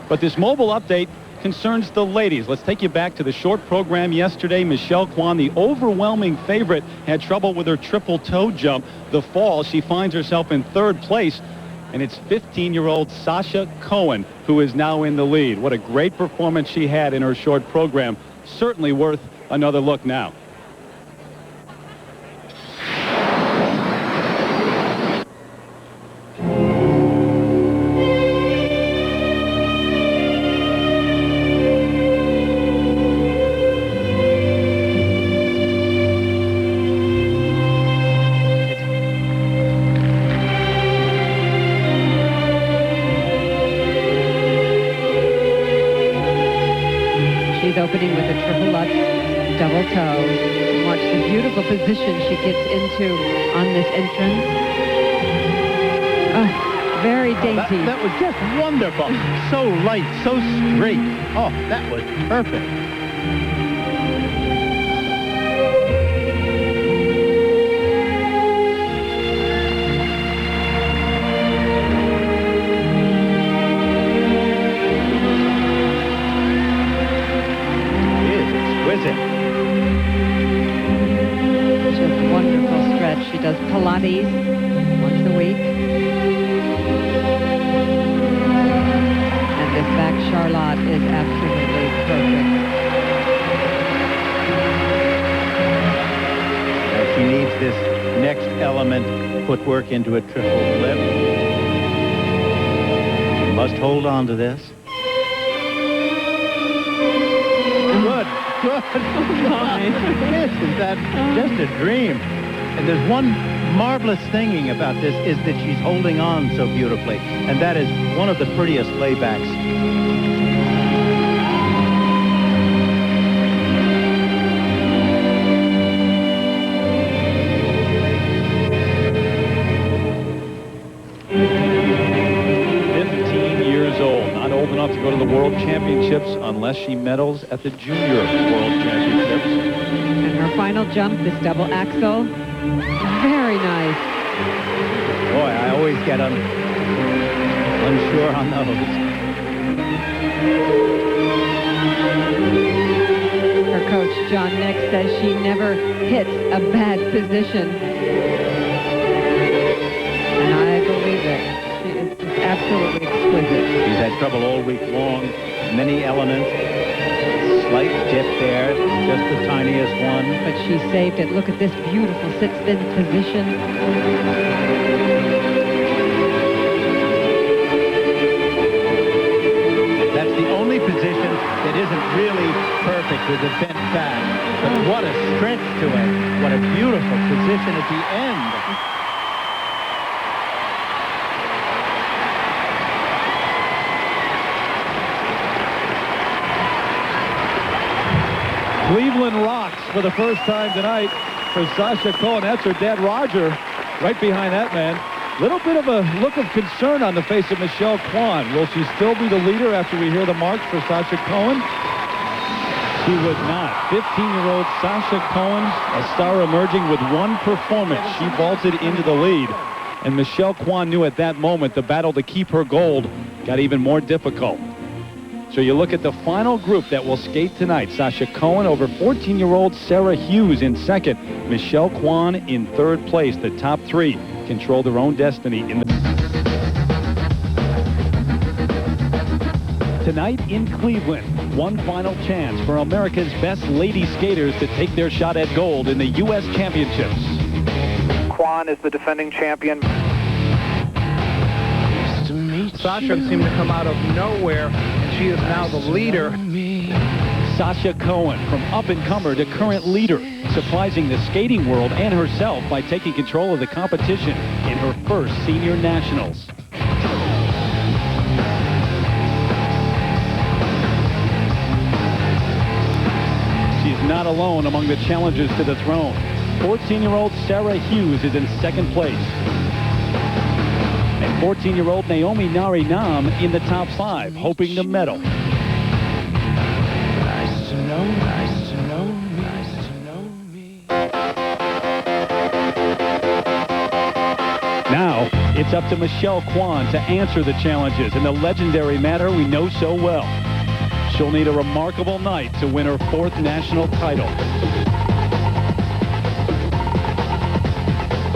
But this mobile update concerns the ladies. Let's take you back to the short program yesterday. Michelle Kwan, the overwhelming favorite, had trouble with her triple toe jump. The fall, she finds herself in third place. And it's 15-year-old Sasha Cohen who is now in the lead. What a great performance she had in her short program. Certainly worth another look now. Opening with a triple Lutz double toe. Watch the beautiful position she gets into on this entrance. Very dainty. That was just wonderful. So light, so straight. Oh, that was perfect. She does Pilates once a week. And this back Charlotte is absolutely perfect. She needs this next element, footwork into a triple flip. She must hold on to this. Good. Isn't that just a dream? And there's one marvelous thing about this is that she's holding on so beautifully. And that is one of the prettiest laybacks. Not old enough to go to the World Championships unless she medals at the Junior World Championships. And her final jump, this double axel, very nice. Boy, I always get unsure on those. Her coach, John Nick, says she never hits a bad position. And I believe it. She is absolutely exquisite. She's had trouble all week long. Many elements. Slight dip there, just the tiniest one. But she saved it. Look at this beautiful sit-spin position. That's the only position that isn't really perfect with the bent back. But what a stretch to it. What a beautiful position at the end. Cleveland rocks for the first time tonight for Sasha Cohen. That's her dad, Roger, right behind that man. Little bit of a look of concern on the face of Michelle Kwan. Will she still be the leader after we hear the marks for Sasha Cohen? She would not. 15-year-old Sasha Cohen, a star emerging with one performance. She vaulted into the lead. And Michelle Kwan knew at that moment the battle to keep her gold got even more difficult. So you look at the final group that will skate tonight. Sasha Cohen over 14-year-old Sarah Hughes in second. Michelle Kwan in third place. The top three control their own destiny. Tonight in Cleveland, one final chance for America's best lady skaters to take their shot at gold in the U.S. Championships. Kwan is the defending champion. Sasha seemed to come out of nowhere. She is now the leader. Sasha Cohen, from up-and-comer to current leader, surprising the skating world and herself by taking control of the competition in her first senior nationals. She's not alone among the challengers to the throne. 14-year-old Sarah Hughes is in second place. 14-year-old Naomi Nari in the top 5, hoping to medal. Nice to know, nice to know me, nice to know me. Now, It's up to Michelle Kwan to answer the challenges in the legendary manner we know so well. She'll need a remarkable night to win her 4th national title.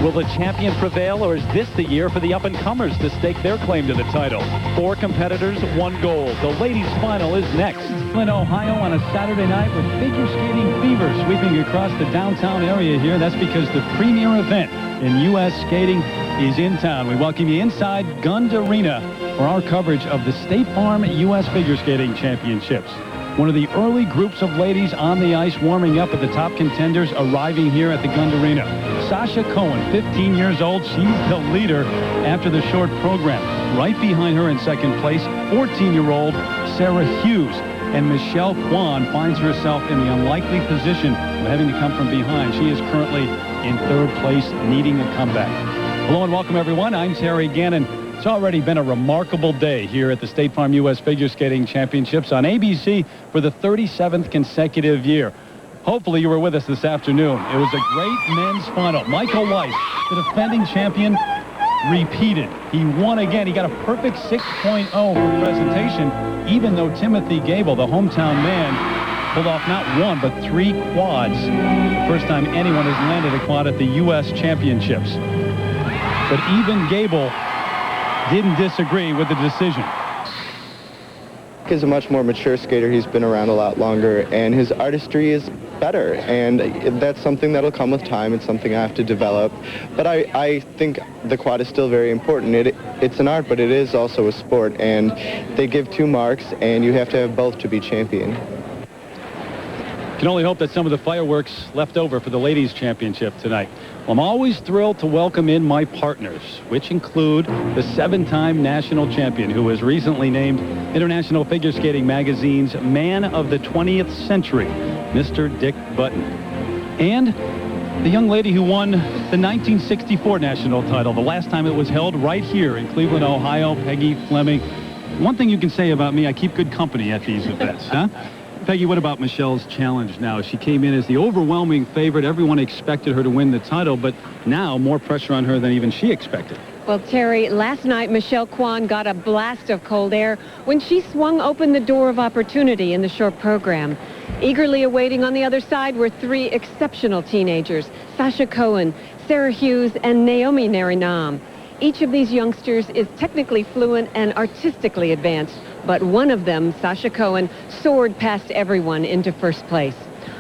Will the champion prevail, or is this the year for the up-and-comers to stake their claim to the title? 4 competitors, 1 gold. The ladies' final is next. Cleveland, Ohio on a Saturday night with figure skating fever sweeping across the downtown area here. That's because the premier event in U.S. skating is in town. We welcome you inside Gund Arena for our coverage of the State Farm U.S. Figure Skating Championships. One of the early groups of ladies on the ice warming up at the top contenders arriving here at the Gund Arena. Sasha Cohen, 15 years old. She's the leader after the short program. Right behind her in second place, 14-year-old Sarah Hughes. And Michelle Kwan finds herself in the unlikely position of having to come from behind. She is currently in 3rd place, needing a comeback. Hello and welcome, everyone. I'm Terry Gannon. It's already been a remarkable day here at the State Farm U.S. Figure Skating Championships on ABC for the 37th consecutive year. Hopefully you were with us this afternoon. It was a great men's final. Michael Weiss, the defending champion, repeated. He won again. He got a perfect 6.0 for presentation, even though Timothy Goebel, the hometown man, pulled off not 1 but 3 quads. First time anyone has landed a quad at the U.S. Championships. But even Goebel didn't disagree with the decision. He's a much more mature skater. He's been around a lot longer, and his artistry is better, and that's something that'll come with time. It's something I have to develop. But I think the quad is still very important. It's an art, but it is also a sport, and they give 2 marks, and you have to have both to be champion. Can only hope that some of the fireworks left over for the ladies' championship tonight. Well, I'm always thrilled to welcome in my partners, which include the 7-time national champion who was recently named International Figure Skating Magazine's Man of the 20th Century, Mr. Dick Button. And the young lady who won the 1964 national title, the last time it was held right here in Cleveland, Ohio, Peggy Fleming. One thing you can say about me, I keep good company at these events, huh? Peggy, what about Michelle's challenge now? She came in as the overwhelming favorite. Everyone expected her to win the title, but now more pressure on her than even she expected. Well, Terry, last night Michelle Kwan got a blast of cold air when she swung open the door of opportunity in the short program. Eagerly awaiting on the other side were 3 exceptional teenagers, Sasha Cohen, Sarah Hughes, and Naomi Nari. Each of these youngsters is technically fluent and artistically advanced, but one of them, Sasha Cohen, soared past everyone into first place.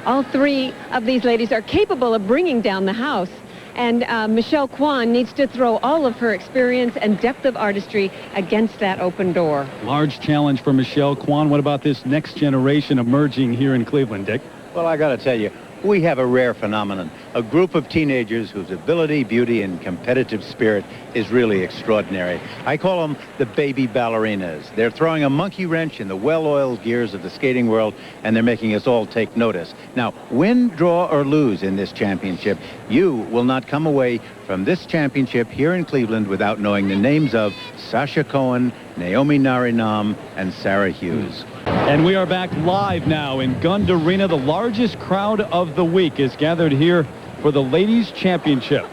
All 3 of these ladies are capable of bringing down the house, and Michelle Kwan needs to throw all of her experience and depth of artistry against that open door. Large challenge for Michelle Kwan. What about this next generation emerging here in Cleveland, Dick? Well, I got to tell you, we have a rare phenomenon, a group of teenagers whose ability, beauty, and competitive spirit is really extraordinary. I call them the baby ballerinas. They're throwing a monkey wrench in the well-oiled gears of the skating world, and they're making us all take notice. Now, win, draw, or lose in this championship, you will not come away from this championship here in Cleveland without knowing the names of Sasha Cohen, Naomi Nari, and Sarah Hughes. And we are back live now in Gund Arena. The largest crowd of the week is gathered here for the ladies' championship.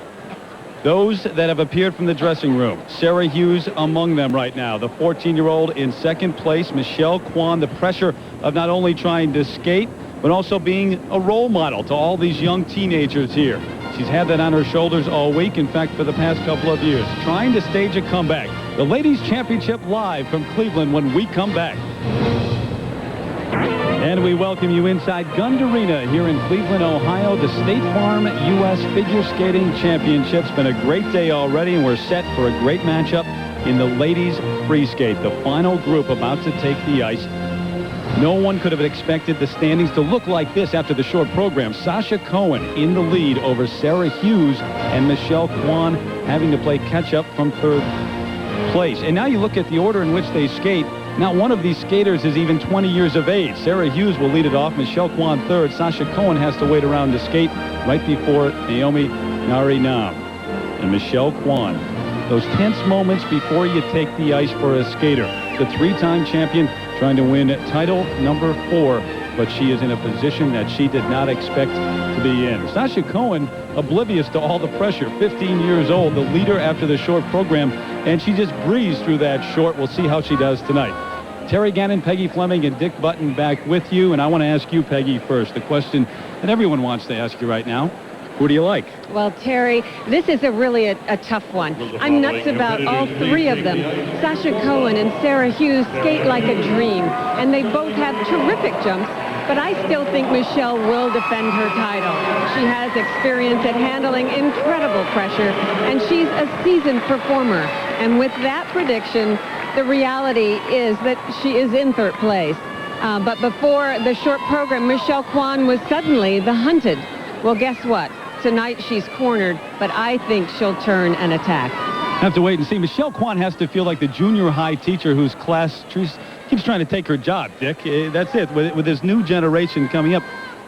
Those that have appeared from the dressing room, Sarah Hughes among them right now. The 14-year-old in second place, Michelle Kwan, the pressure of not only trying to skate, but also being a role model to all these young teenagers here. She's had that on her shoulders all week, in fact, for the past couple of years, trying to stage a comeback. The ladies' championship live from Cleveland when we come back. And we welcome you inside Gund Arena here in Cleveland, Ohio. The State Farm U.S. Figure Skating Championships. Been a great day already, and we're set for a great matchup in the ladies' free skate. The final group about to take the ice. No one could have expected the standings to look like this after the short program. Sasha Cohen in the lead over Sarah Hughes, and Michelle Kwan having to play catch-up from 3rd place. And now you look at the order in which they skate. Not one of these skaters is even 20 years of age. Sarah Hughes will lead it off. Michelle Kwan 3rd. Sasha Cohen has to wait around to skate right before Naomi Nari. And Michelle Kwan. Those tense moments before you take the ice for a skater. The 3-time champion trying to win title number 4, but she is in a position that she did not expect to be in. Sasha Cohen, oblivious to all the pressure, 15 years old, the leader after the short program, and she just breezed through that short. We'll see how she does tonight. Terry Gannon, Peggy Fleming, and Dick Button back with you. And I want to ask you, Peggy, first, the question that everyone wants to ask you right now. Who do you like? Well, Terry, this is really a tough one. I'm nuts about all three of them. Sasha Cohen and Sarah Hughes skate like a dream, and they both have terrific jumps, but I still think Michelle will defend her title. She has experience at handling incredible pressure, and she's a seasoned performer. And with that prediction, the reality is that she is in third place. But before the short program, Michelle Kwan was suddenly the hunted. Well, guess what? Tonight she's cornered, but I think she'll turn and attack. Have to wait and see. Michelle Kwan has to feel like the junior high teacher whose class keeps trying to take her job, Dick. That's it. With this new generation coming up.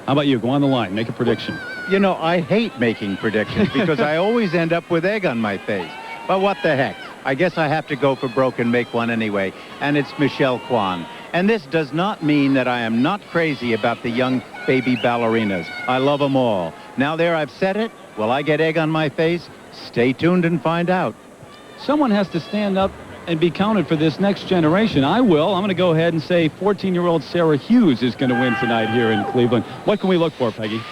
How about you? Go on the line. Make a prediction. You know, I hate making predictions because I always end up with egg on my face. But what the heck? I guess I have to go for broke and make one anyway. And it's Michelle Kwan. And this does not mean that I am not crazy about the young baby ballerinas. I love them all. Now there, I've said it. Will I get egg on my face? Stay tuned and find out. Someone has to stand up and be counted for this next generation. I will. I'm going to go ahead and say 14-year-old Sarah Hughes is going to win tonight here in Cleveland. What can we look for, Peggy?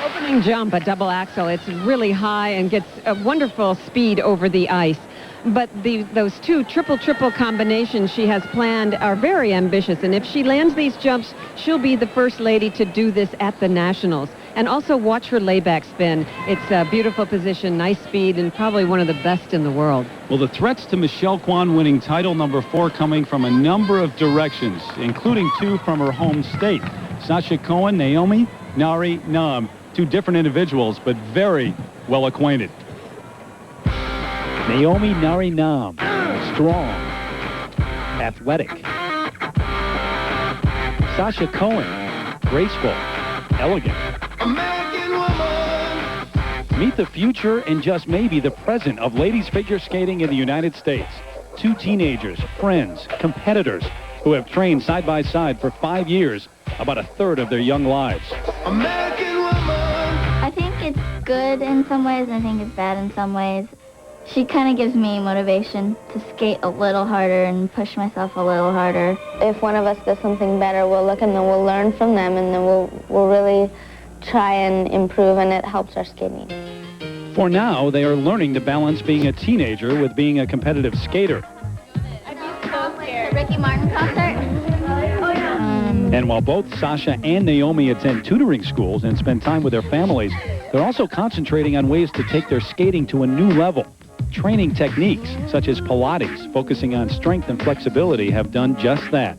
Opening jump, a double axel. It's really high and gets a wonderful speed over the ice. But those two triple-triple combinations she has planned are very ambitious. And if she lands these jumps, she'll be the first lady to do this at the Nationals. And also watch her layback spin. It's a beautiful position, nice speed, and probably one of the best in the world. Well, the threats to Michelle Kwan winning title number 4 coming from a number of directions, including 2 from her home state. Sasha Cohen, Naomi, Nari, Nam. 2 different individuals, but very well acquainted. Naomi Nari Nam, strong, athletic. Sasha Cohen, graceful, elegant. Meet the future and just maybe the present of ladies figure skating in the United States. 2 teenagers, friends, competitors who have trained side by side for 5 years, about a third of their young lives. I think it's good in some ways, and I think it's bad in some ways. She kind of gives me motivation to skate a little harder and push myself a little harder. If one of us does something better, we'll look and then we'll learn from them, and then we'll really try and improve, and it helps our skating. For now, they are learning to balance being a teenager with being a competitive skater. I'd be so scared. Ricky Martin concert? Oh, yeah. And while both Sasha and Naomi attend tutoring schools and spend time with their families, they're also concentrating on ways to take their skating to a new level. Training techniques, such as Pilates, focusing on strength and flexibility, have done just that.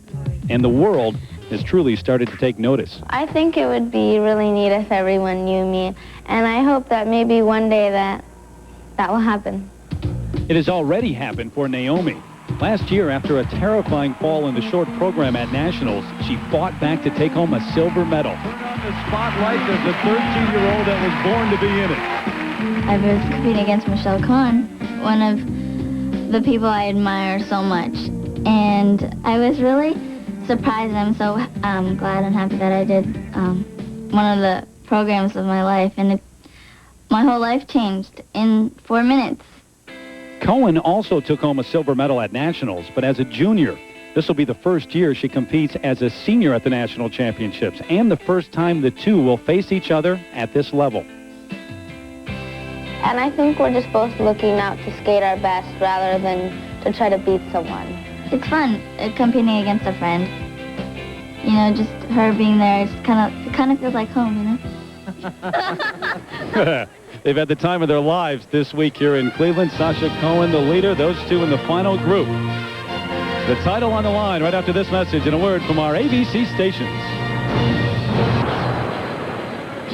And the world has truly started to take notice. I think it would be really neat if everyone knew me, and I hope that maybe one day that will happen. It has already happened for Naomi. Last year, after a terrifying fall in the short program at Nationals, she fought back to take home a silver medal. Put on the spotlight as the 13-year-old that was born to be in it. I was competing against Michelle Cohen, one of the people I admire so much, and I was really surprised, and I'm so glad and happy that I did one of the programs of my life, and my whole life changed in 4 minutes. Cohen also took home a silver medal at Nationals, but as a junior. This will be the first year she competes as a senior at the National Championships, and the first time the two will face each other at this level. And I think we're just both looking out to skate our best rather than to try to beat someone. It's fun competing against a friend. You know, just her being there, it kind of feels like home, you know? They've had the time of their lives this week here in Cleveland. Sasha Cohen, the leader, those two in the final group. The title on the line right after this message and a word from our ABC stations.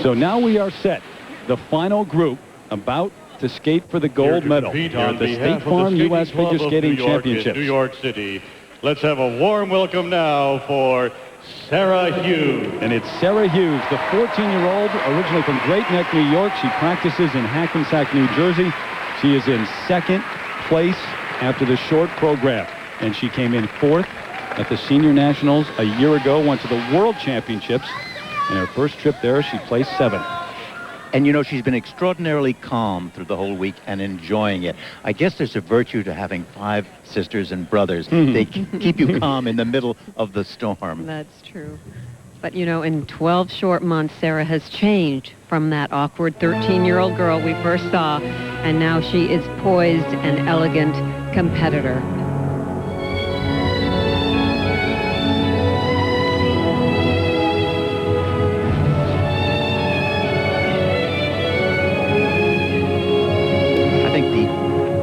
So now we are set. The final group about to skate for the gold medal at the State Farm U.S. Figure Skating Championships. New York City. Let's have a warm welcome now for Sarah Hughes. And it's Sarah Hughes, the 14-year-old, originally from Great Neck, New York. She practices in Hackensack, New Jersey. She is in second place after the short program. And she came in 4th at the Senior Nationals a year ago, went to the World Championships. In her first trip there, she placed 7th. And, you know, she's been extraordinarily calm through the whole week and enjoying it. I guess there's a virtue to having 5 sisters and brothers. They keep you calm in the middle of the storm. That's true. But, you know, in 12 short months, Sarah has changed from that awkward 13-year-old girl we first saw, and now she is poised and elegant competitor.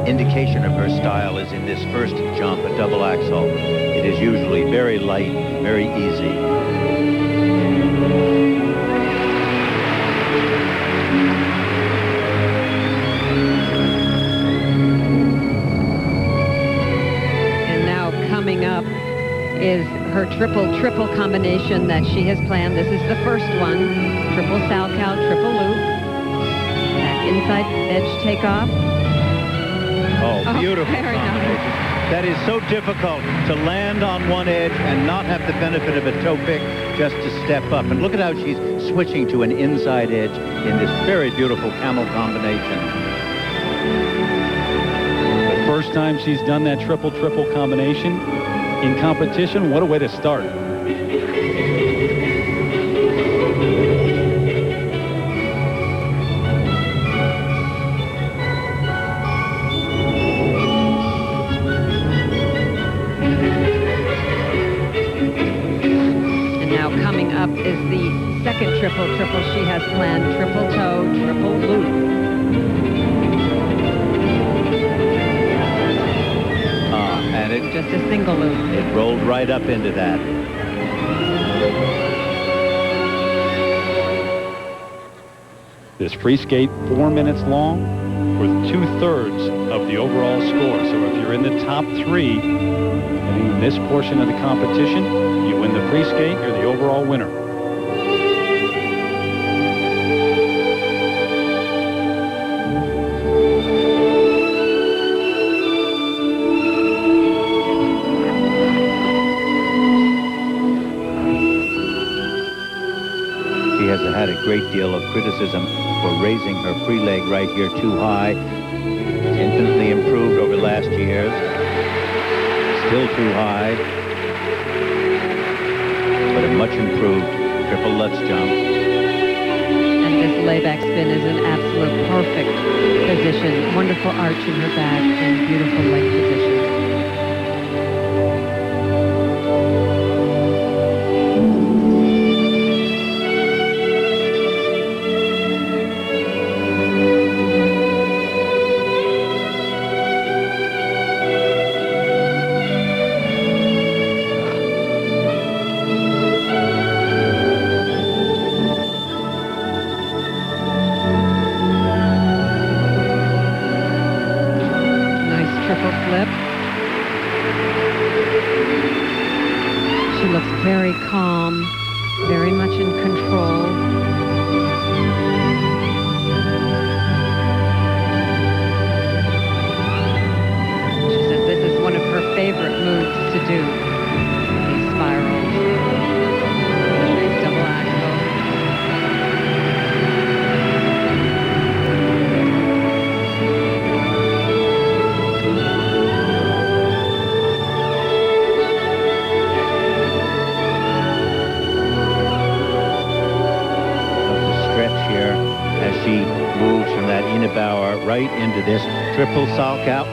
Indication of her style is in this first jump, a double axel. It is usually very light, very easy. And now coming up is her triple combination that she has planned. This is the first one. Triple Salchow, triple loop. That inside edge takeoff. Oh, beautiful very combination. nice. That is so difficult to land on one edge and not have the benefit of a toe pick just to step up. And look at how she's switching to an inside edge in this very beautiful camel combination. The first time she's done that triple combination in competition. What a way to start. Up is the second triple she has planned. Triple toe, triple loop. And it just a single loop. It rolled right up into that. This free skate 4 minutes long with 2/3 of the overall score. So if you're in the top 3 in this portion of the competition, you win the free skate, you're the overall winner. She has had a great deal of criticism for raising her free leg right here too high. It's infinitely improved over last year's. Still too high. But a much improved triple Lutz jump. And this layback spin is an absolute perfect position. Wonderful arch in her back and beautiful leg position. Very calm, very much in control. She says this is one of her favorite moves to do, these spirals. Nice double axel. She moves from that Inebauer right into this triple Salchow.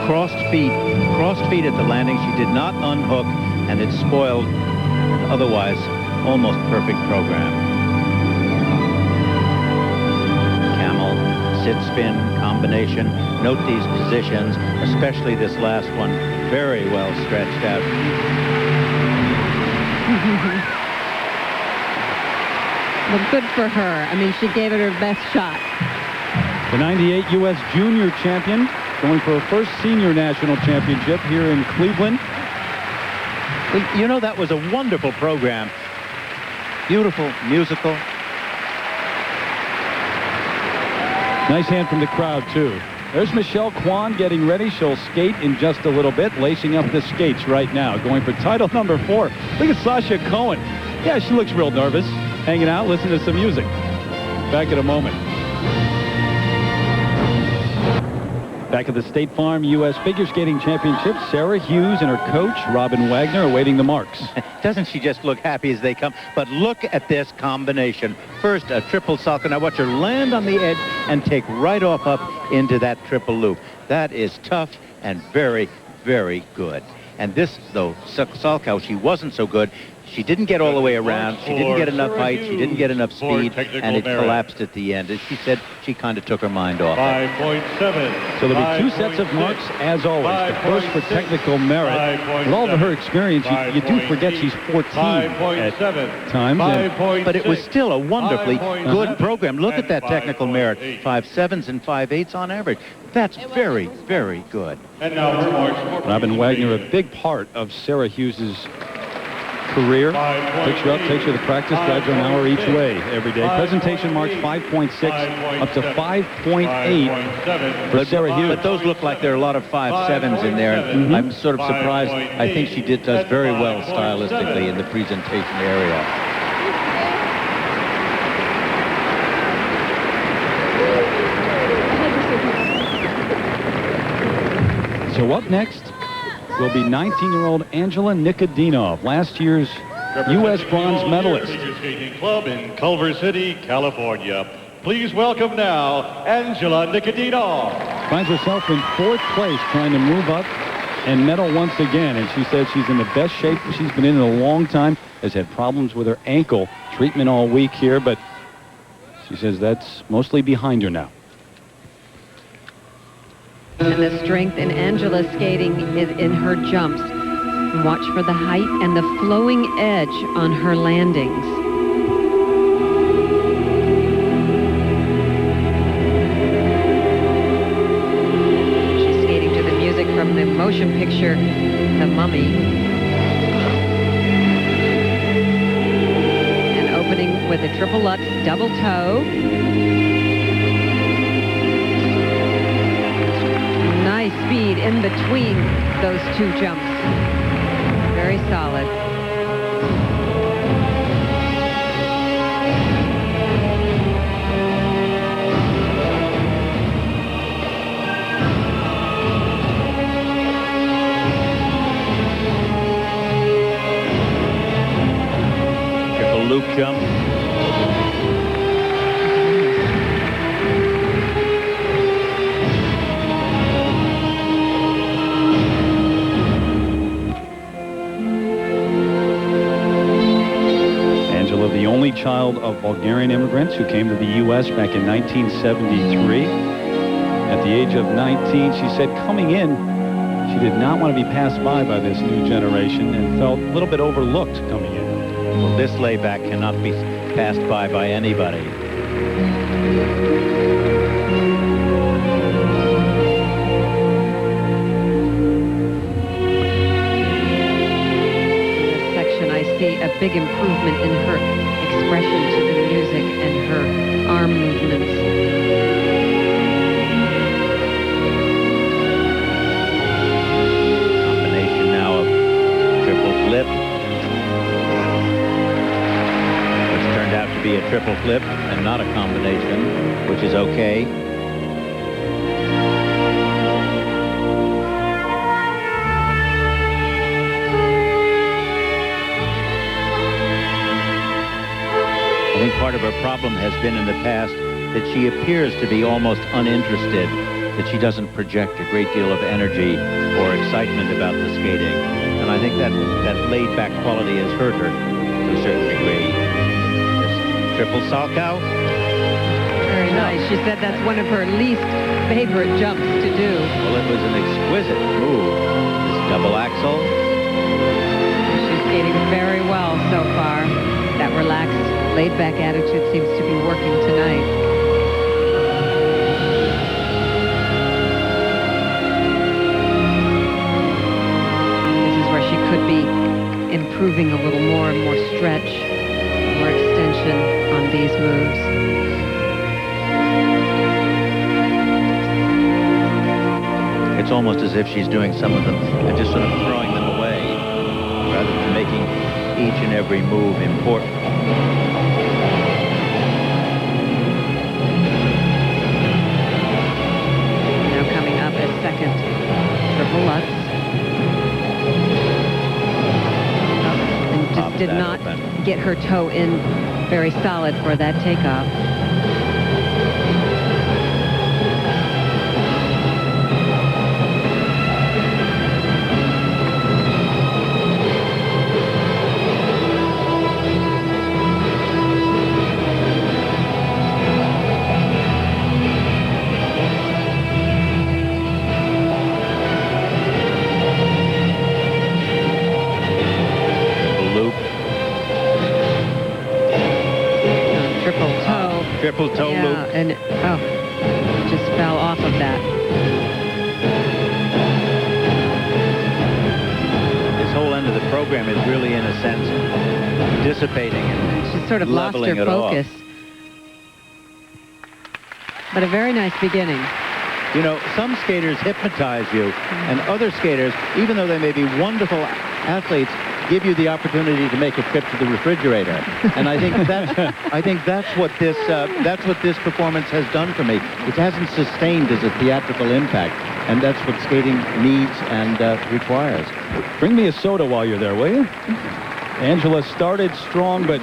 Crossed feet at the landing. She did not unhook, and it spoiled an otherwise almost perfect program. Camel, sit spin combination. Note these positions, especially this last one, very well stretched out. Well, good for her. I mean, she gave it her best shot. The 98 U.S. Junior champion going for her first senior national championship here in Cleveland. Well, you know, that was a wonderful program. Beautiful, musical. Nice hand from the crowd, too. There's Michelle Kwan getting ready. She'll skate in just a little bit, lacing up the skates right now, going for title number 4. Look at Sasha Cohen. Yeah, she looks real nervous. Hanging out, listening to some music. Back in a moment. Back at the State Farm U.S. Figure Skating Championship, Sarah Hughes and her coach, Robin Wagner, awaiting the marks. Doesn't she just look happy as they come? But look at this combination. First, a triple Salchow. Now watch her land on the edge and take right off up into that triple loop. That is tough and very, very good. And this, though, Salchow, she wasn't so good. She didn't get all the way around. She didn't get enough height. She didn't get enough speed, and it collapsed at the end. As she said, she kind of took her mind off. 5.7. So there'll be 2 sets of marks, as always. The first for technical merit. With all of her experience, you do forget she's 14 at times. But it was still a wonderfully good program. Look at that technical merit. 5.7s and 5.8s on average. That's very, very good. And now her marks. Robin Wagner, a big part of Sarah Hughes's career. Picks her up, takes her to practice, drives her an hour each way every day. Presentation marks 5.6 up to 5.8 for Sarah Hughes. But those look like there are a lot of 5.7s in there. I'm sort of surprised. I think she does very well stylistically in the presentation area. So up next will be 19-year-old Angela Nikodinov, last year's U.S. bronze medalist. Figure Skating Club in Culver City, California. Please welcome now Angela Nikodinov. Finds herself in 4th place, trying to move up and medal once again. And she says she's in the best shape she's been in a long time. Has had problems with her ankle, treatment all week here, but she says that's mostly behind her now. And the strength in Angela's skating is in her jumps. Watch for the height and the flowing edge on her landings. She's skating to the music from the motion picture, The Mummy. And opening with a triple Lutz double toe. Nice speed in between those 2 jumps. Very solid. Triple loop jump. The only child of Bulgarian immigrants who came to the U.S. back in 1973. At the age of 19, she said coming in, she did not want to be passed by this new generation and felt a little bit overlooked coming in. Well, this layback cannot be passed by anybody. See a big improvement in her expression to the music and her arm movements. Combination now of triple flip, which turned out to be a triple flip and not a combination, which is okay. I think part of her problem has been in the past that she appears to be almost uninterested, that she doesn't project a great deal of energy or excitement about the skating. And I think that laid-back quality has hurt her to a certain degree. This triple Salchow. Very nice. She said that's one of her least favorite jumps to do. Well, it was an exquisite move. This double axel. She's skating very well so far. That relaxed, laid-back attitude seems to be working tonight. This is where she could be improving a little more and more stretch, more extension on these moves. It's almost as if she's doing some of them and just sort of throwing them away rather than making each and every move important. did not get her toe in very solid for that takeoff. Triple toe loop. And it just fell off of that. This whole end of the program is really, in a sense, dissipating and she sort of lost her focus. But a very nice beginning. You know, some skaters hypnotize you, and other skaters, even though they may be wonderful athletes, give you the opportunity to make a trip to the refrigerator. And I think that's what this performance has done for me. It hasn't sustained as a theatrical impact, and that's what skating needs and requires. Bring me a soda while you're there, will you? Angela started strong, but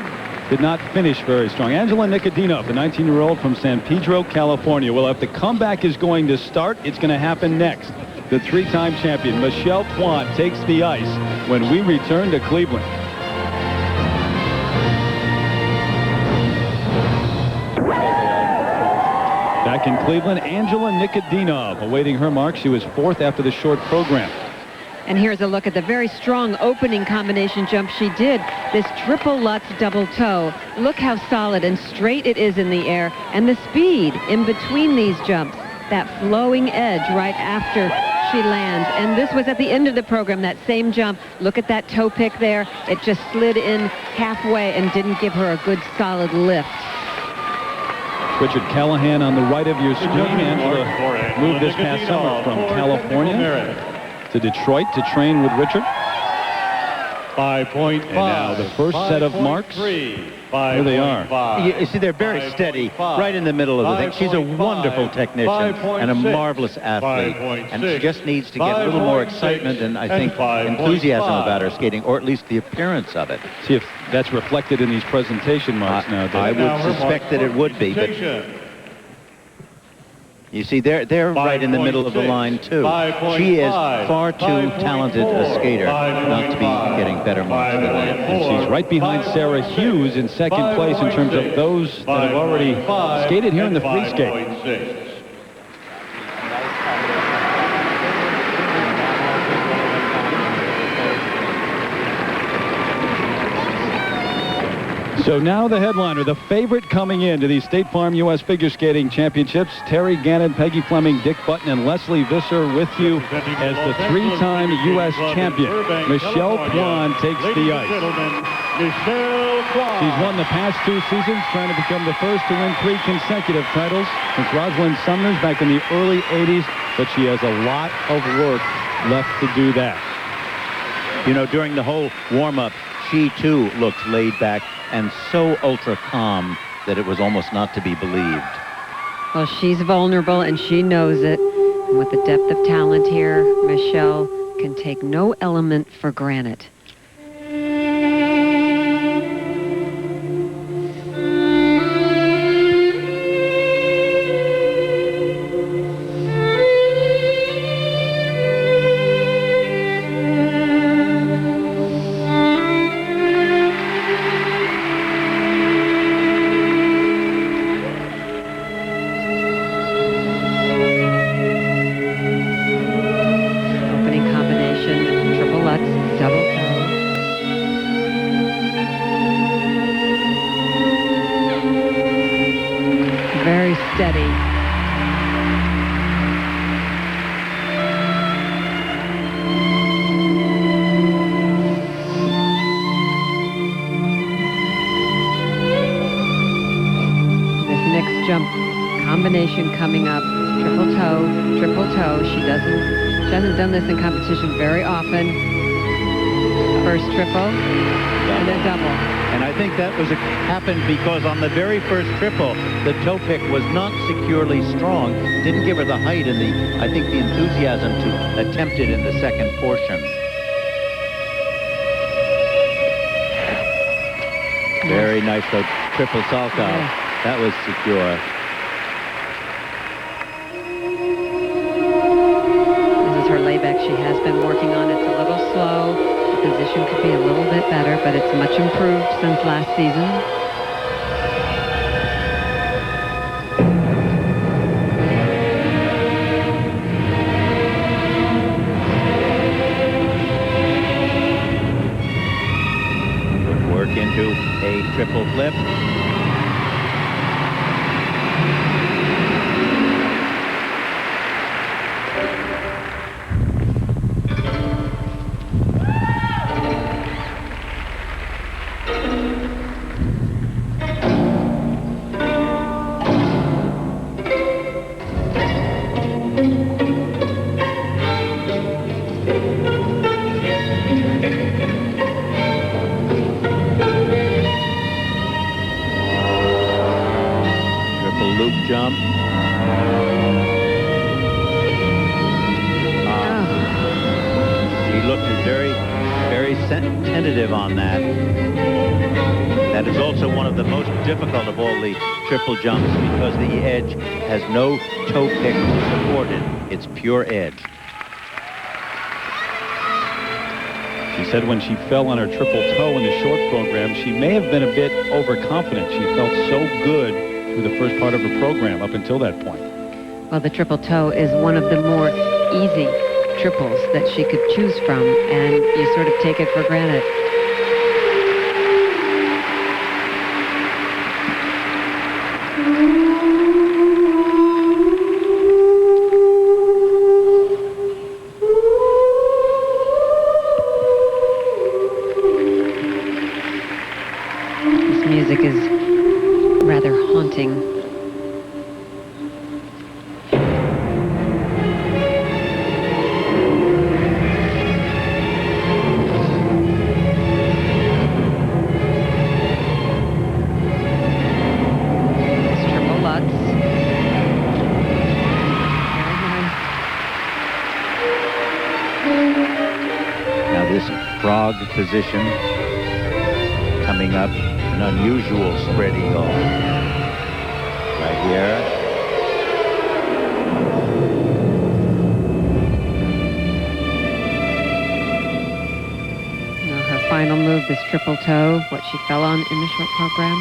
did not finish very strong. Angela Nikodinov, the 19-year-old from San Pedro, California. Well, if the comeback is going to start, it's going to happen next. The three-time champion, Michelle Kwan, takes the ice when we return to Cleveland. Back in Cleveland, Angela Nikodinov awaiting her mark. She was fourth after the short program. And here's a look at the very strong opening combination jump she did. This triple Lutz double toe. Look how solid and straight it is in the air. And the speed in between these jumps. That flowing edge right after she lands. And this was at the end of the program, that same jump. Look at that toe pick there. It just slid in halfway and didn't give her a good solid lift. Richard Callahan on the right of your screen. Angela moved this past summer from California to Detroit to train with Richard. 5.5. And now the first set of marks. Here they are. You see, they're very steady, right in the middle of the thing. She's a wonderful technician and a marvelous athlete. And she just needs to get a little more excitement and, I think, enthusiasm about her skating, or at least the appearance of it. See if that's reflected in these presentation marks now, Dave. I would suspect that it would be, but you see, they're right in the middle of the line, too. She is far too talented a skater not to be getting better marks than that. And she's right behind Sarah Hughes in second place in terms of those that have already skated here in the free skate. So now the headliner, the favorite coming into these State Farm U.S. Figure Skating Championships, Terry Gannon, Peggy Fleming, Dick Button, and Leslie Visser with you as the three-time U.S. champion. Michelle Kwan takes the ice. She's won the past two seasons, trying to become the first to win 3 consecutive titles since Rosalind Sumner's back in the early 80s, but she has a lot of work left to do that. You know, during the whole warm-up, she, too, looked laid back and so ultra calm that it was almost not to be believed. Well, she's vulnerable and she knows it. And with the depth of talent here, Michelle can take no element for granted. Coming up, triple toe. She hasn't done this in competition very often. First triple and a double. And I think that happened because on the very first triple, the toe pick was not securely strong. Didn't give her the height and the enthusiasm to attempt it in the second portion. Very nice, though. Triple Salchow. Yeah. That was secure. This is her layback. She has been working on it. It's a little slow. The position could be a little bit better, but it's much improved since last season. Work into a triple flip. Loop jump. She looked very, very tentative on that. That is also one of the most difficult of all the triple jumps because the edge has no toe pick to support it. It's pure edge. She said when she fell on her triple toe in the short program, she may have been a bit overconfident. She felt so good through the first part of her program up until that point. Well, the triple toe is one of the more easy triples that she could choose from, and you sort of take it for granted. This music is rather haunting. It's triple Lutz. Now this frog position coming up, an unusual spread eagle. Right here. Now her final move, this triple toe, what she fell on in the short program.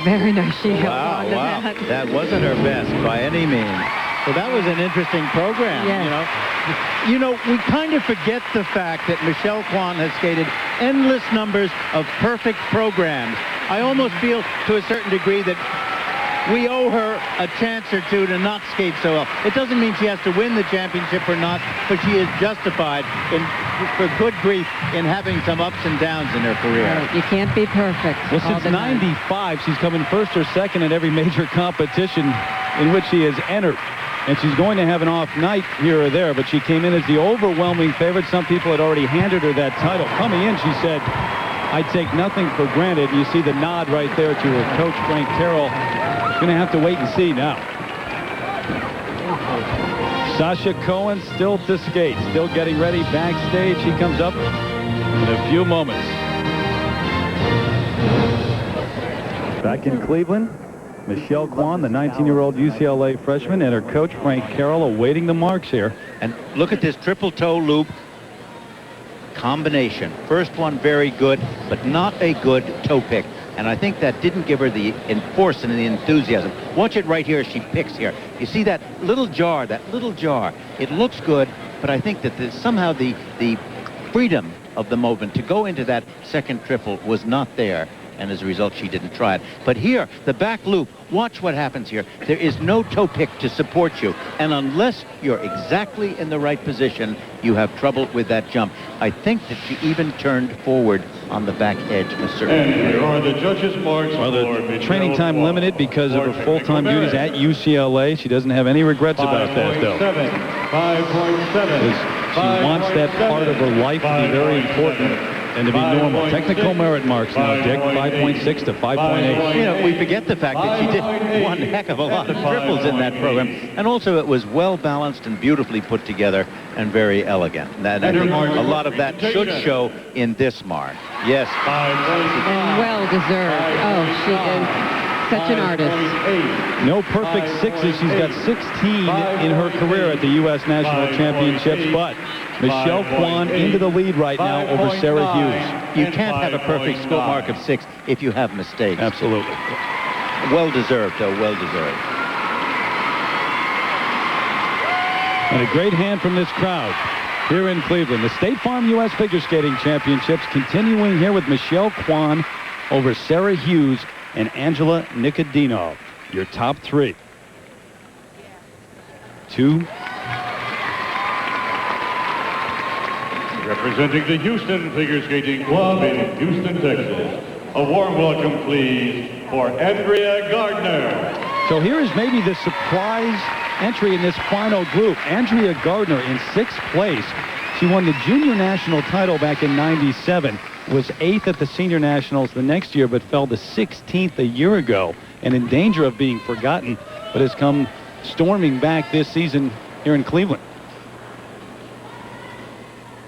Very nice. She held on to that. That wasn't her best by any means. So that was an interesting program, Yes. you know. You know, we kind of forget the fact that Michelle Kwan has skated endless numbers of perfect programs. I almost feel to a certain degree that we owe her a chance or two to not skate so well. It doesn't mean she has to win the championship or not, but she is justified for good grief in having some ups and downs in her career. You can't be perfect. Well, all since the time. '95, she's come in first or second in every major competition in which she has entered. And she's going to have an off night here or there, but she came in as the overwhelming favorite. Some people had already handed her that title. Coming in, she said, I take nothing for granted. You see the nod right there to her coach, Frank Carroll. Going to have to wait and see now. Sasha Cohen still to skate, still getting ready backstage. She comes up in a few moments. Back in Cleveland, Michelle Kwan, the 19-year-old UCLA freshman, and her coach, Frank Carroll, awaiting the marks here. And look at this triple toe loop combination. First one very good, but not a good toe pick. And I think that didn't give her the force and the enthusiasm. Watch it right here. She picks here. You see that little jar, It looks good, but I think that somehow the freedom of the movement to go into that second triple was not there. And as a result, she didn't try it. But here, the back loop, watch what happens here. There is no toe pick to support you. And unless you're exactly in the right position, you have trouble with that jump. I think that she even turned forward on the back edge. And here are the judges' marks. Well, the training time limited because of her full-time duties at UCLA. She doesn't have any regrets about that, though. 5.7. She wants that part of her life to be very important. and to be normal. Technical merit marks now, Dick, 5.6 to 5.8. You know, we forget the fact that she did one heck of a lot of triples in that program. And also it was well balanced and beautifully put together and very elegant. And I think a lot of that should show in this mark. Yes. And well deserved. Oh, she is such an artist. No perfect sixes. She's got 16 in her career at the U.S. National Championships, but Michelle Kwan into the lead right now over Sarah Hughes. You can't have a perfect score mark of 6 if you have mistakes. Absolutely. Well deserved, though, well deserved. And a great hand from this crowd here in Cleveland. The State Farm U.S. Figure Skating Championships continuing here with Michelle Kwan over Sarah Hughes and Angela Nikodinov. Your top 3. 2. Representing the Houston Figure Skating Club in Houston, Texas. A warm welcome, please, for Andrea Gardiner. So here is maybe the surprise entry in this final group. Andrea Gardiner in 6th place. She won the junior national title back in '97, was 8th at the senior nationals the next year, but fell to 16th a year ago and in danger of being forgotten, but has come storming back this season here in Cleveland.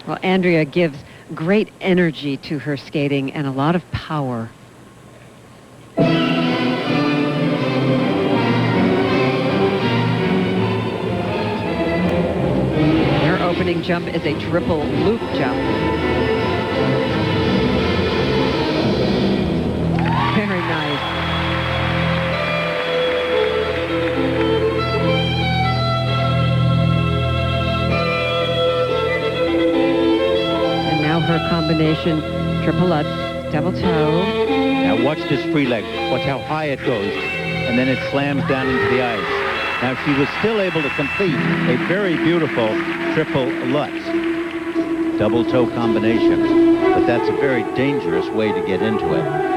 Well, Andrea gives great energy to her skating and a lot of power. Her opening jump is a triple loop jump. Very nice. And now her combination, triple lutz, double toe. Now watch this free leg. Watch how high it goes. And then it slams down into the ice. Now she was still able to complete a very beautiful triple lutz. Double toe combination. But that's a very dangerous way to get into it.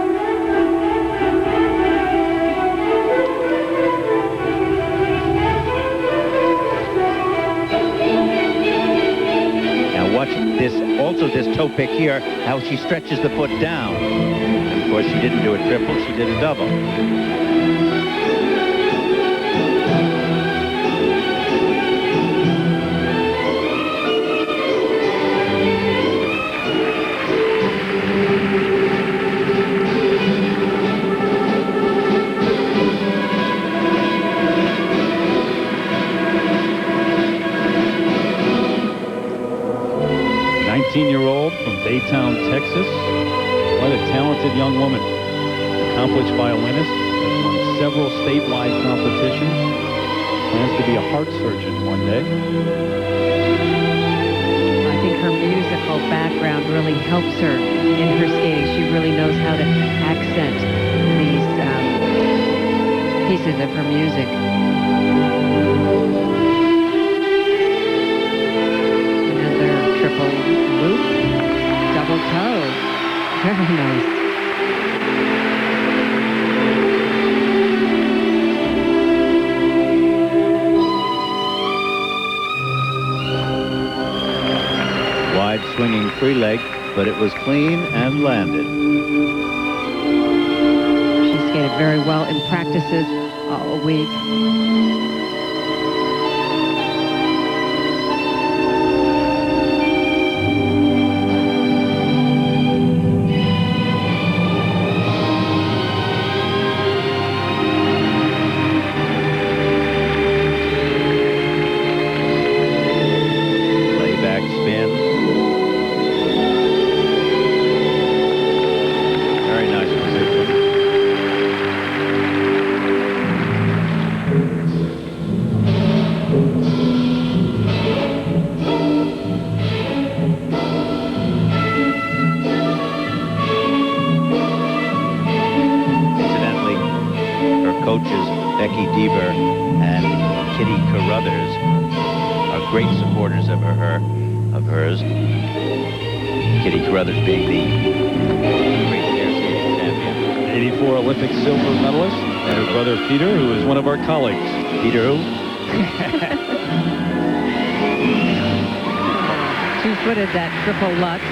Watch this, also this toe pick here, how she stretches the foot down. And of course, she didn't do a triple, she did a double. Year-old from Baytown, Texas. Quite a talented young woman. Accomplished violinist. Has won several statewide competitions. Plans to be a heart surgeon one day. I think her musical background really helps her in her skating. She really knows how to accent these pieces of her music. Triple loop, double toe. Very nice. Wide swinging free leg, but it was clean and landed. She skated very well in practices all week. Peter, who is one of our colleagues. Peter who? Two-footed that triple lutz.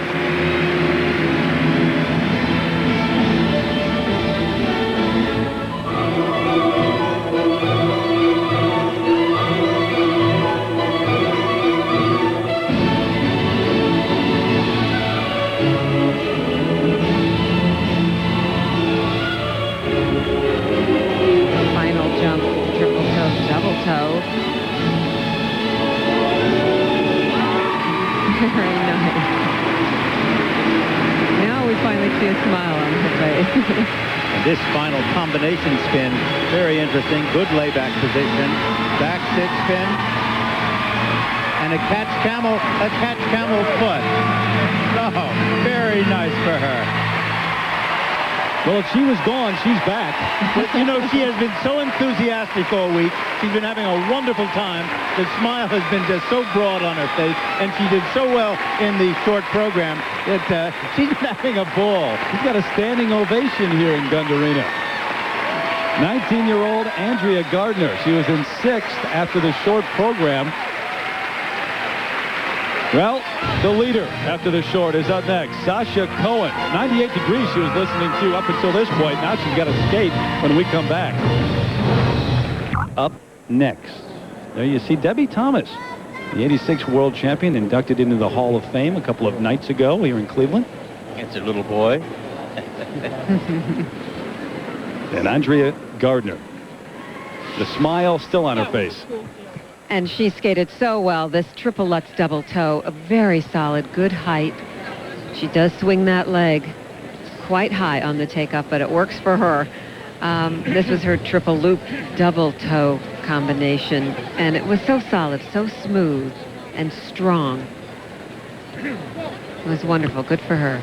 smile on her face. And this final combination spin, very interesting. Good layback position. Back sit spin. And a catch camel foot. Oh, very nice for her. Well, if she was gone, she's back. But, you know, she has been so enthusiastic all week. She's been having a wonderful time. The smile has been just so broad on her face, and she did so well in the short program that she's been having a ball. She's got a standing ovation here in Gundarina. 19-year-old Andrea Gardiner. She was in 6th after the short program. Well, the leader after the short is up next. Sasha Cohen. 98 degrees she was listening to up until this point. Now she's got to skate when we come back. Up next. There you see Debbie Thomas, the 86 world champion, inducted into the Hall of Fame a couple of nights ago here in Cleveland. It's a little boy. And Andrea Gardiner. The smile still on her face. And she skated so well, this triple Lutz double toe, a very solid, good height. She does swing that leg quite high on the takeoff, but it works for her. This was her triple loop double toe combination, and it was so solid, so smooth and strong. It was wonderful. Good for her.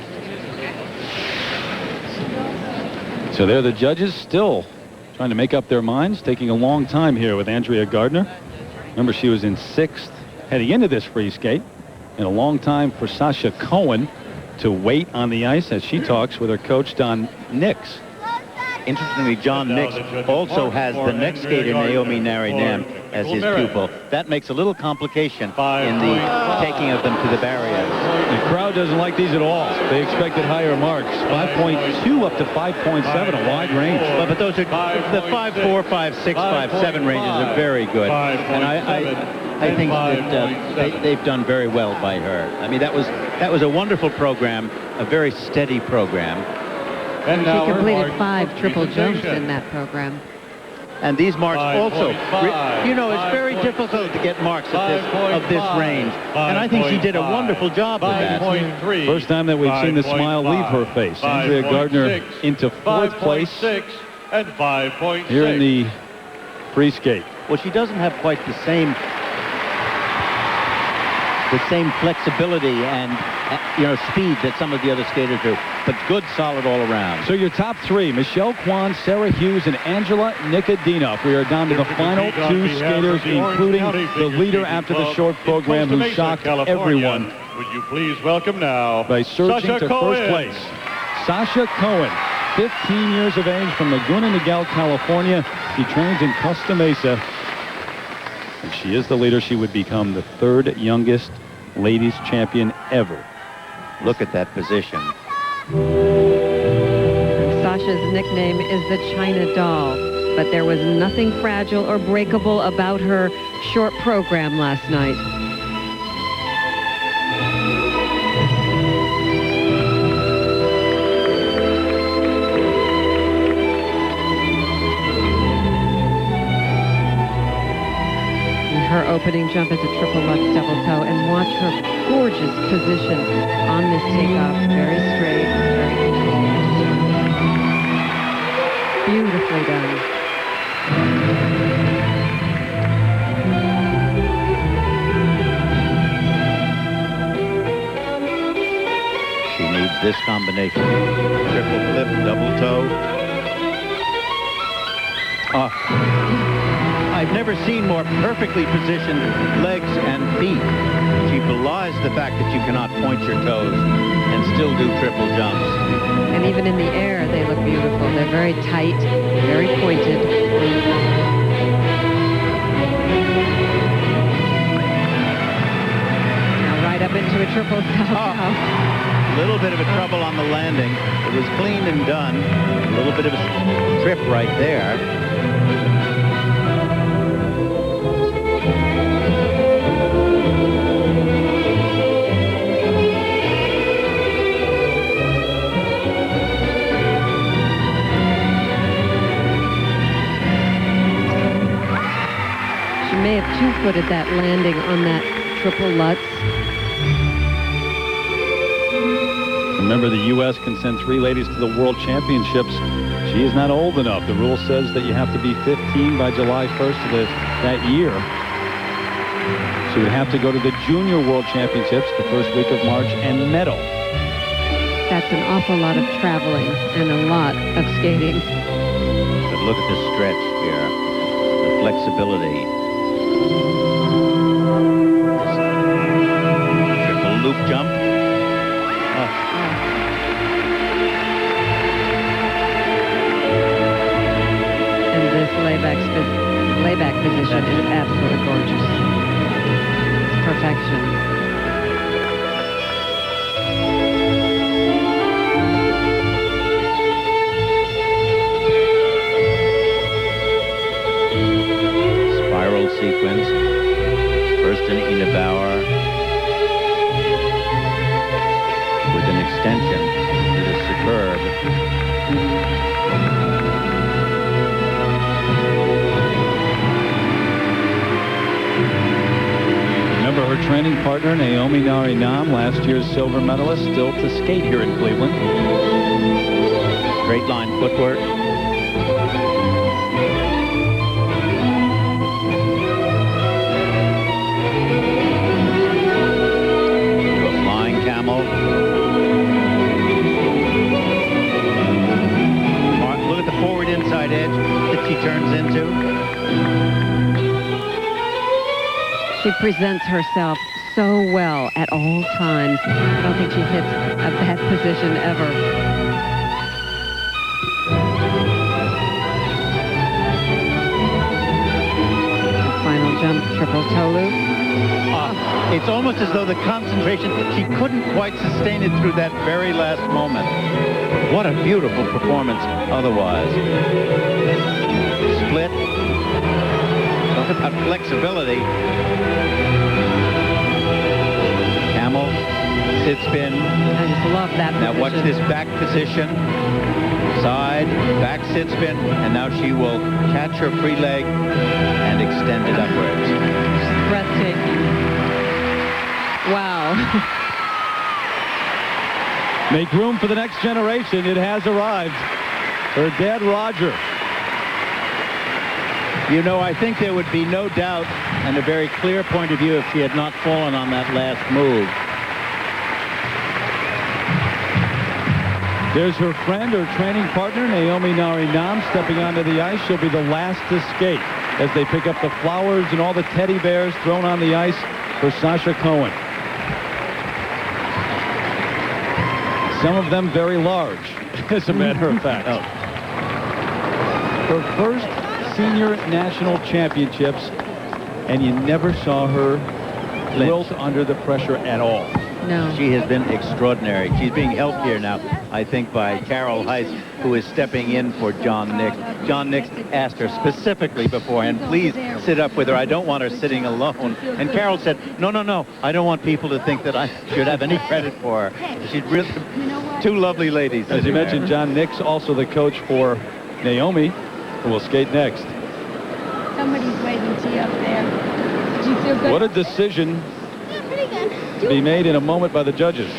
So there the judges still trying to make up their minds, taking a long time here with Andrea Gardiner. Remember, she was in 6th heading into this free skate, and a long time for Sasha Cohen to wait on the ice as she talks with her coach, Don Nix. Interestingly, John Nix also has the next skater, Naomi Nari as his pupil. That makes a little complication in the taking of them to the barrier. The crowd doesn't like these at all. They expected higher marks. 5.2 up to 5.7, a wide range. But those are the 5.4, 5.6, 5.7 ranges are very good. And I think that they've done very well by her. I mean, that was a wonderful program, a very steady program. And she completed 5 triple jumps in that program. And these marks also, you know, it's very difficult to get marks of this range. And I think she did a wonderful job with that. First time that we've seen the smile leave her face. Andrea Gardiner into 4th place and 5.6 here in the free skate. Well, she doesn't have quite the same flexibility and speed that some of the other skaters do, but good, solid all around. So your top 3, Michelle Kwan, Sarah Hughes, and Angela Nikodinov. We are down to the final 2 skaters, including the leader after the short program who shocked everyone. Would you please welcome now by surging Sasha to Cohen. first place. Sasha Cohen, 15 years of age, from Laguna Niguel, California. She trains in Costa Mesa. And she is the leader. She would become the 3rd youngest ladies champion ever. Look at that position. Sasha's nickname is the China Doll, but there was nothing fragile or breakable about her short program last night. Her opening jump is a triple Lutz double toe, and watch her gorgeous position on this takeoff. Very straight, very controlled. Beautifully done. She needs this combination. Triple flip, double toe. I've never seen more perfectly positioned legs and feet. She belies the fact that you cannot point your toes and still do triple jumps. And even in the air, they look beautiful. They're very tight, very pointed. Now right up into a triple Salchow. A little bit of a trouble on the landing. It was clean and done. A little bit of a trip right there. May have two-footed that landing on that triple Lutz. Remember, the U.S. can send 3 ladies to the World Championships. She is not old enough. The rule says that you have to be 15 by July 1st of that year. She would have to go to the Junior World Championships the first week of March and medal. That's an awful lot of traveling and a lot of skating. But look at the stretch here, the flexibility. Triple loop jump. And this layback position is absolutely gorgeous. It's perfection. Spiral sequence. First in Ina Bauer with an extension that is superb. Remember her training partner, Naomi Nari, last year's silver medalist, still to skate here in Cleveland. Straight line footwork. Flying camel. Look at the forward inside edge that she turns into. She presents herself so well at all times. I don't think she hits a bad position ever. Final jump, triple toe loop. It's almost as though the concentration, she couldn't quite sustain it through that very last moment. What a beautiful performance otherwise. Split. Talk about flexibility. Camel, sit spin. I just love that position. Now watch this back position. Side, back sit spin, and now she will catch her free leg and extend it upwards. Breathtaking. Wow. Make room for the next generation. It has arrived. Her dad, Roger. You know, I think there would be no doubt and a very clear point of view if she had not fallen on that last move. There's her friend, her training partner, Naomi Nari, stepping onto the ice. She'll be the last to skate as they pick up the flowers and all the teddy bears thrown on the ice for Sasha Cohen. Some of them very large, as a matter of fact. Her first senior national championships, and you never saw her wilt under the pressure at all. No. She has been extraordinary. She's being helped here now, I think, by Carol Heiss, who is stepping in for John Nix. John Nix asked her specifically beforehand, please sit up with her. I don't want her sitting alone. And Carol said, no, no, no. I don't want people to think that I should have any credit for her. She's really two lovely ladies. As you mentioned, John Nix, also the coach for Naomi, who will skate next. Somebody's waiting to you up there. Did you feel good? What a decision to be made in a moment by the judges.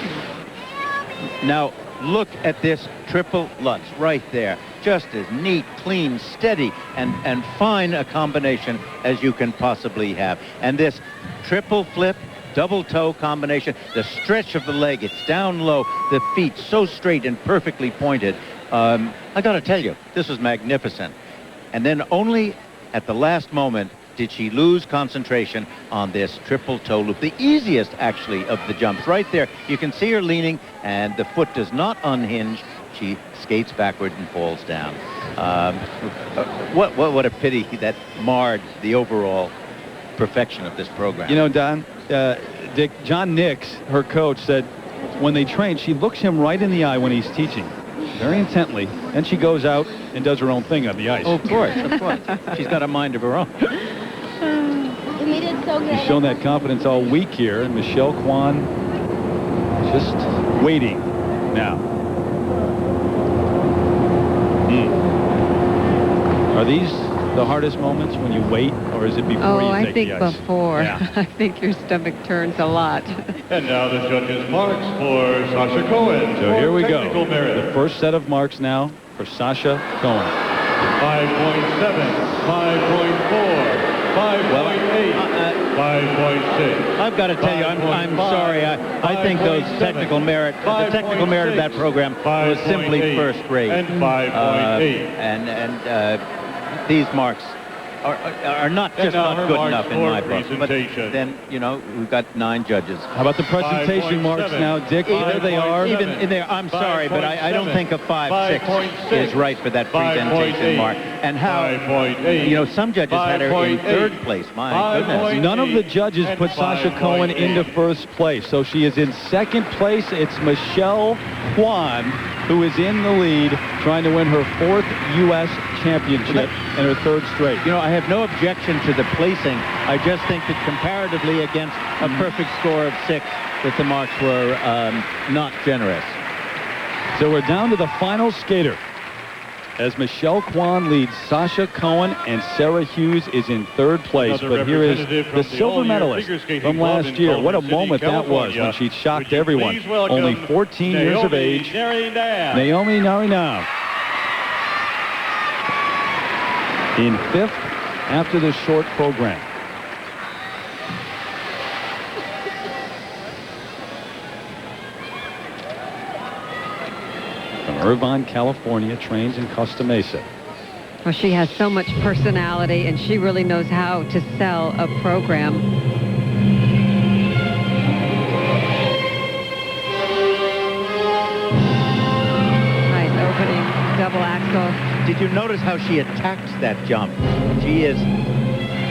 Now, look at this triple Lutz right there. Just as neat, clean, steady, and fine a combination as you can possibly have. And this triple flip, double toe combination, the stretch of the leg, it's down low, the feet so straight and perfectly pointed. I got to tell you, this was magnificent. And then only at the last moment did she lose concentration on this triple toe loop, the easiest actually of the jumps. Right there, you can see her leaning, and the foot does not unhinge. She skates backward and falls down. What a pity that marred the overall perfection of this program. You know, Don, Dick, John Nix, her coach, said when they train, she looks him right in the eye when he's teaching, very intently. Then she goes out and does her own thing on the ice. Oh, of course, of course. She's got a mind of her own. We did so good. She's shown that confidence all week here, and Michelle Kwan just waiting now. Are these the hardest moments when you wait, or is it before you I take think the ice? before. Yeah. I think your stomach turns a lot. And now the judges' marks for Sasha Cohen. So here we go. Technical merit. The first set of marks now for Sasha Cohen. 5.7, 5.4, 5.8, 5.6. I've got to tell you, I'm sorry. I think those technical merit, the technical merit of that program was simply first rate. And 5.8. And these marks are not just not good enough in my book. But then, you know, we've got 9 judges. How about the presentation marks now, Dick? There they are. Even in there, I'm sorry, but I don't think a 5.6 is right for that presentation mark. And how, you know, some judges had her in 3rd place. My goodness. None of the judges put Sasha Cohen into 1st place. So she is in 2nd place. It's Michelle Kwan, who is in the lead, trying to win her 4th U.S. championship and her 3rd straight. You know, I have no objection to the placing. I just think that comparatively against a perfect score of 6, that the marks were not generous. So we're down to the final skater, as Michelle Kwan leads Sasha Cohen, and Sarah Hughes is in 3rd place. Another But here is representative the from the silver all-year medalist figure skating from club last in year. What a Culver City, moment that was California. when she shocked Would you everyone. please welcome Only 14 years of Naomi age. Nari Naomi now. In 5th after the short program. From Irvine, California, trains in Costa Mesa. Well, she has so much personality, and she really knows how to sell a program. Nice opening double axel. Did you notice how she attacked that jump? She is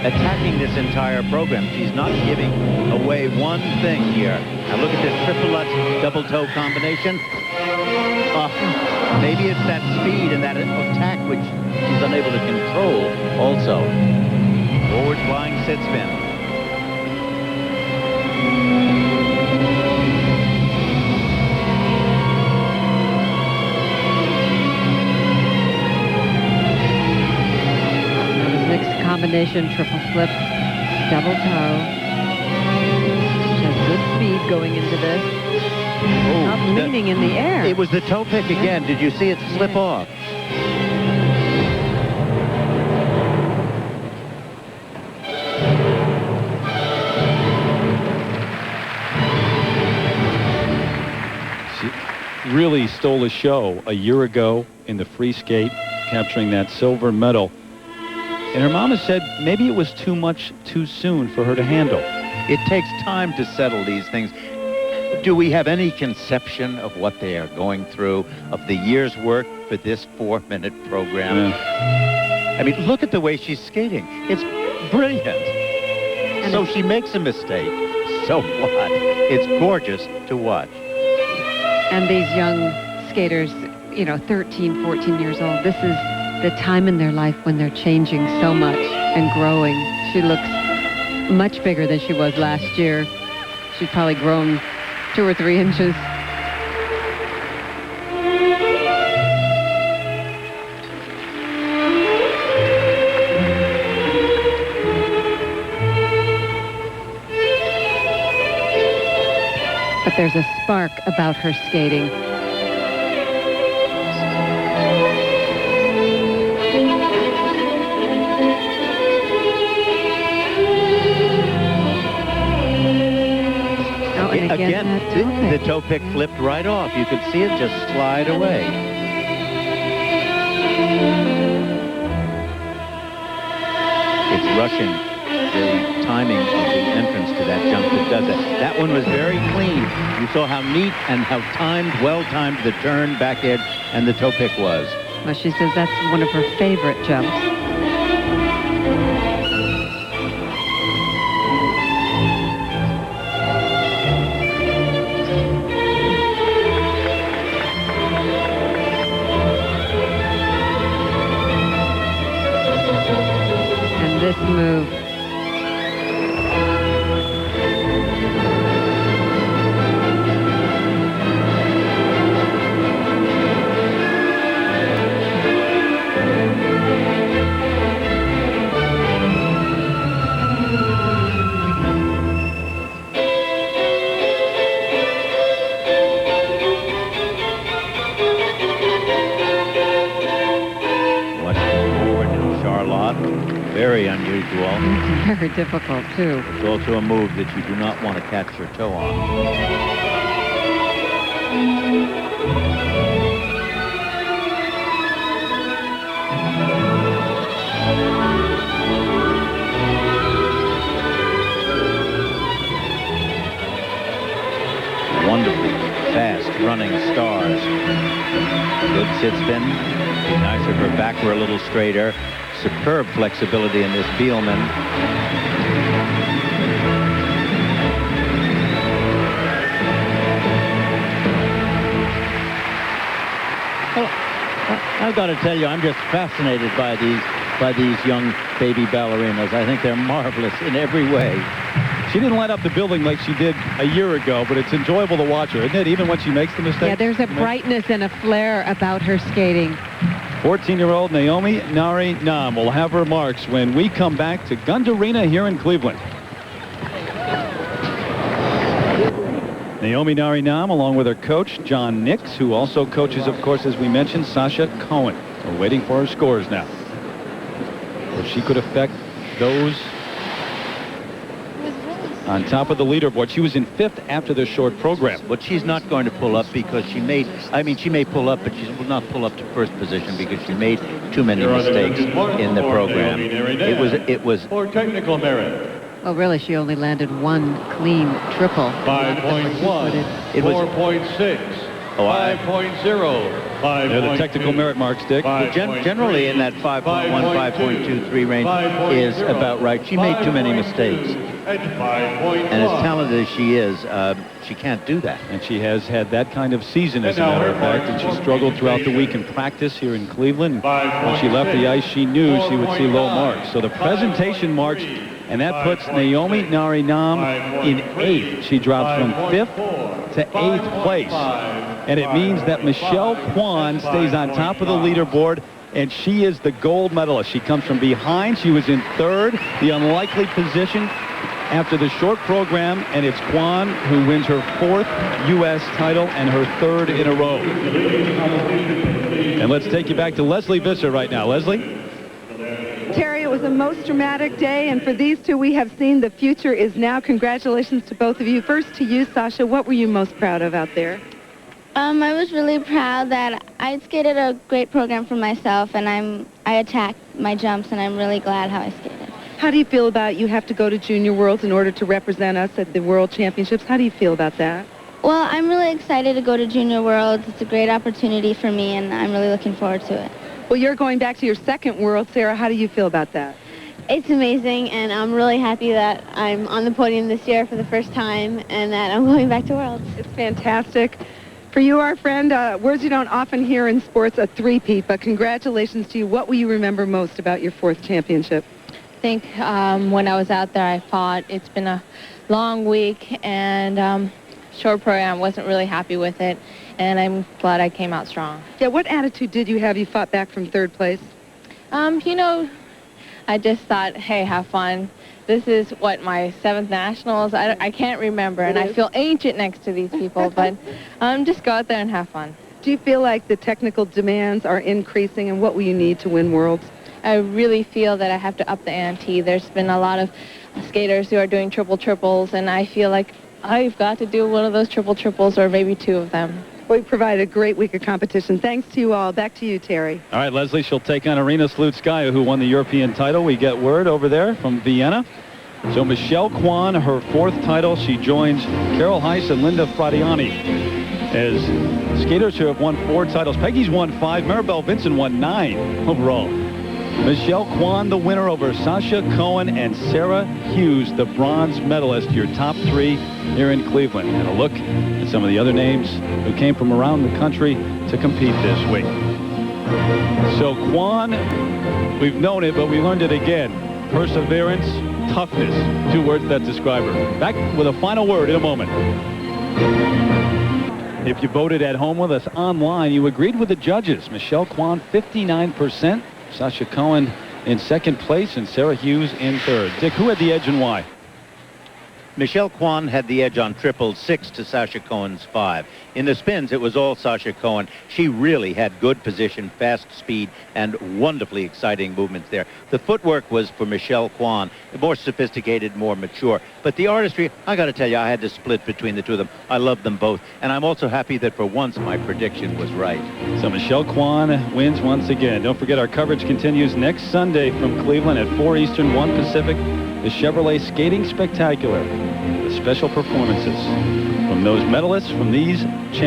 attacking this entire program. She's not giving away one thing here. Now look at this triple Lutz double toe combination. Maybe it's that speed and that attack which she's unable to control also. Forward flying sit spin. Combination triple flip, double toe. She has good speed going into this. Up leaning in the air. It was the toe pick again. Did you see it slip off? She really stole a show a year ago in the free skate, capturing that silver medal. And her mama said maybe it was too much too soon for her to handle. It takes time to settle these things. Do we have any conception of what they are going through, of the year's work for this 4-minute program? Yeah. I mean, look at the way she's skating. It's brilliant. And so she makes a mistake. So what? It's gorgeous to watch. And these young skaters, you know, 13, 14 years old, this is the time in their life when they're changing so much and growing. She looks much bigger than she was last year. She's probably grown 2 or 3 inches. But there's a spark about her skating. Again, the toe pick flipped right off. You could see it just slide away. It's rushing the timing of the entrance to that jump that does it. That one was very clean. You saw how neat and how well-timed the turn, back edge, and the toe pick was. Well, she says that's one of her favorite jumps. This move. Very unusual. It's very difficult, too. It's also a move that you do not want to catch your toe on. Wonderfully fast running stars. Good sit spin. Be nice if her back were a little straighter. Superb flexibility in this Bielman. Well, I've got to tell you, I'm just fascinated by these young baby ballerinas. I think they're marvelous in every way. She didn't light up the building like she did a year ago, but it's enjoyable to watch her, isn't it? Even when she makes the mistake. Yeah, there's a brightness and a flair about her skating. 14-year-old Naomi Nari will have her marks when we come back to Gund Arena here in Cleveland. Naomi Nari along with her coach, John Nix, who also coaches, of course, as we mentioned, Sasha Cohen. We're waiting for her scores now. If she could affect those on top of the leaderboard. She was in 5th after the short program. But she's not going to pull up because she may pull up, but she will not pull up to first position because she made too many mistakes in the program. It was for technical merit. Well, really, she only landed one clean triple. 5.1, It was 4.6, 5.0, 5. Yeah, the technical merit marks, Dick. Generally in that 5.1, 5.23 range is about right. She made too many mistakes. And 5.1. And as talented as she is, she can't do that. And she has had that kind of season, as a matter of fact, and she struggled throughout the week in practice here in Cleveland. When she left the ice, she knew she would see low marks. So the presentation marks, and that puts Naomi Nari in 8th. She drops from 5th to 8th place. And it means that Michelle Kwan stays on top of the leaderboard, and she is the gold medalist. She comes from behind. She was in 3rd, the unlikely position after the short program, and it's Kwan who wins her 4th U.S. title and her 3rd in a row. And let's take you back to Leslie Visser right now. Leslie? Terry, it was a most dramatic day, and for these two, we have seen the future is now. Congratulations to both of you. First to you, Sasha, what were you most proud of out there? I was really proud that I skated a great program for myself, and I attacked my jumps, and I'm really glad how I skated. How do you feel about you have to go to Junior Worlds in order to represent us at the World Championships? How do you feel about that? Well, I'm really excited to go to Junior Worlds. It's a great opportunity for me, and I'm really looking forward to it. Well, you're going back to your 2nd World. Sarah, how do you feel about that? It's amazing, and I'm really happy that I'm on the podium this year for the first time and that I'm going back to Worlds. It's fantastic. For you, our friend, words you don't often hear in sports, a three-peat, but congratulations to you. What will you remember most about your 4th championship? I think when I was out there, I fought. It's been a long week, and short program, wasn't really happy with it, and I'm glad I came out strong. Yeah, what attitude did you have? You fought back from 3rd place? You know, I just thought, hey, have fun. This is, what, my 7th Nationals? I can't remember, and I feel ancient next to these people, but just go out there and have fun. Do you feel like the technical demands are increasing, and what will you need to win Worlds? I really feel that I have to up the ante. There's been a lot of skaters who are doing triple-triples, and I feel like I've got to do one of those triple-triples or maybe 2 of them. Well, we provided a great week of competition. Thanks to you all. Back to you, Terry. All right, Leslie, she'll take on Irina Slutskaya, who won the European title. We get word over there from Vienna. So Michelle Kwan, her 4th title. She joins Carol Heiss and Linda Fradiani as skaters who have won 4 titles. Peggy's won 5. Maribel Vinson won 9 overall. Michelle Kwan, the winner over Sasha Cohen and Sarah Hughes, the bronze medalist, your top 3 here in Cleveland. And a look at some of the other names who came from around the country to compete this week. So Kwan, we've known it, but we learned it again. Perseverance, toughness, 2 words that describe her. Back with a final word in a moment. If you voted at home with us online, you agreed with the judges. Michelle Kwan, 59%. Sasha Cohen in 2nd place and Sarah Hughes in 3rd. Dick, who had the edge and why? Michelle Kwan had the edge on triples, 6 to Sasha Cohen's 5. In the spins, it was all Sasha Cohen. She really had good position, fast speed, and wonderfully exciting movements there. The footwork was for Michelle Kwan, more sophisticated, more mature. But the artistry, I got to tell you, I had to split between the two of them. I love them both. And I'm also happy that for once my prediction was right. So Michelle Kwan wins once again. Don't forget our coverage continues next Sunday from Cleveland at 4 Eastern, 1 Pacific. The Chevrolet Skating Spectacular. The special performances from those medalists from these